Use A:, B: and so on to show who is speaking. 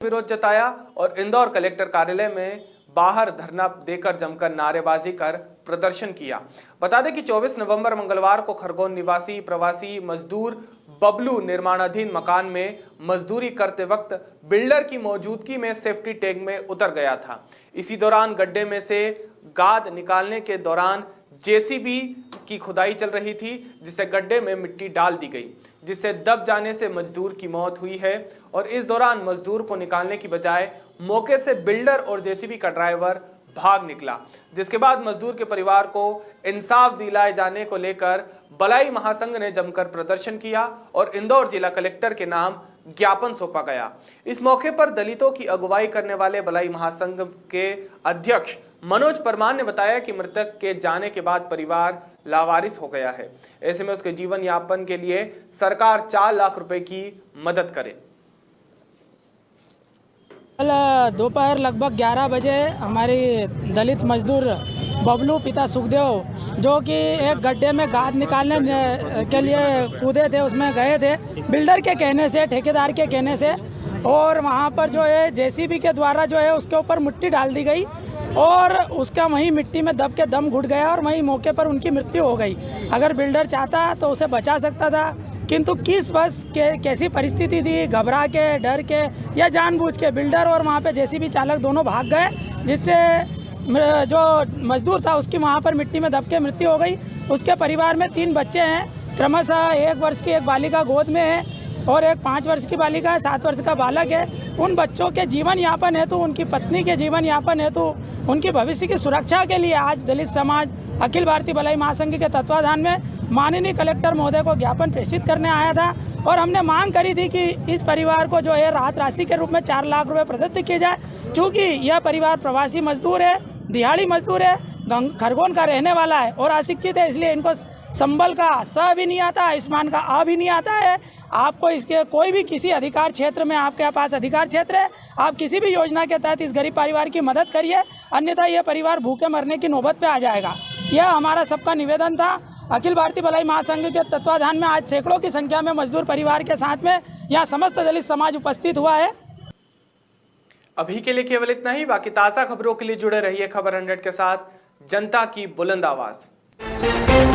A: विरोध जताया और इंदौर कलेक्टर कार्यालय में बाहर धरना देकर जमकर नारेबाजी कर प्रदर्शन किया। बता दें कि 24 नवंबर मंगलवार को खरगोन निवासी प्रवासी मजदूर बबलू निर्माणाधीन मकान में मजदूरी करते वक्त बिल्डर की मौजूदगी में सेफ्टी टैंक में उतर गया था। इसी दौरान गड्ढे में से गाद निकालने के दौरान जेसीबी की खुदाई चल रही थी, जिससे गड्ढे में मिट्टी डाल दी गई, जिससे दब जाने से मजदूर की मौत हुई है। और इस दौरान मजदूर को निकालने की बजाय मौके से बिल्डर और जेसीबी का ड्राइवर भाग निकला, जिसके बाद मजदूर के परिवार को इंसाफ दिलाए जाने को लेकर बलाई महासंघ ने जमकर प्रदर्शन किया और इंदौर जिला कलेक्टर के नाम ज्ञापन सौंपा गया। इस मौके पर दलितों की अगुवाई करने वाले बलाई महासंघ के अध्यक्ष मनोज परमार ने बताया कि मृतक के जाने के बाद परिवार लावारिस हो गया है। ऐसे में उसके जीवन यापन के लिए सरकार 4 लाख रुपए की मदद करे।
B: कल दोपहर लगभग 11 बजे हमारी दलित मजदूर बबलू पिता सुखदेव, जो कि एक गड्ढे में गाद निकालने के लिए कूदे थे, उसमें गए थे बिल्डर के कहने से, ठेकेदार के कहने से, और वहां पर जो है जेसीबी के द्वारा जो है उसके ऊपर मिट्टी डाल दी गई और उसका वहीं मिट्टी में दब के दम घुट गया और वहीं मौके पर उनकी मृत्यु हो गई। अगर बिल्डर चाहता तो उसे बचा सकता था, किंतु किस बस कैसी परिस्थिति थी, घबरा के, डर के या जानबूझ के बिल्डर और वहाँ पे जेसीबी चालक दोनों भाग गए, जिससे जो मजदूर था उसकी वहाँ पर मिट्टी में दब के मृत्यु हो गई। उसके परिवार में 3 बच्चे हैं, क्रमशः 1 वर्ष की एक बालिका गोद में है और एक 5 वर्ष की बालिका है, 7 वर्ष का बालक है। उन बच्चों के जीवन यापन हेतु, उनकी पत्नी के जीवन यापन हेतु, उनकी भविष्य की सुरक्षा के लिए आज दलित समाज अखिल भारतीय बलाई महासंघ के तत्वाधान में माननीय कलेक्टर महोदय को ज्ञापन प्रेषित करने आया था और हमने मांग करी थी कि इस परिवार को जो है राहत राशि के रूप में 4 लाख रुपए प्रदत्त किए जाए। चूँकि यह परिवार प्रवासी मजदूर है, दिहाड़ी मजदूर है, खरगोन का रहने वाला है और अशिक्षित है, इसलिए इनको संबल का स भी नहीं आता, आयुष्मान का आ भी नहीं आता है। आपको इसके कोई भी किसी अधिकार क्षेत्र में, आपके पास अधिकार क्षेत्र है, आप किसी भी योजना के तहत इस गरीब परिवार की मदद करिए, अन्यथा यह परिवार भूखे मरने की नौबत पे आ जाएगा। यह हमारा सबका निवेदन था। अखिल भारतीय बलाई महासंघ के तत्वाधान में आज सैकड़ों की संख्या में मजदूर परिवार के साथ में यहाँ समस्त दलित समाज उपस्थित हुआ है।
A: अभी के लिए केवल इतना ही। बाकी ताज़ा खबरों के लिए जुड़े रहिए खबर 100 के साथ, जनता की बुलंद आवाज।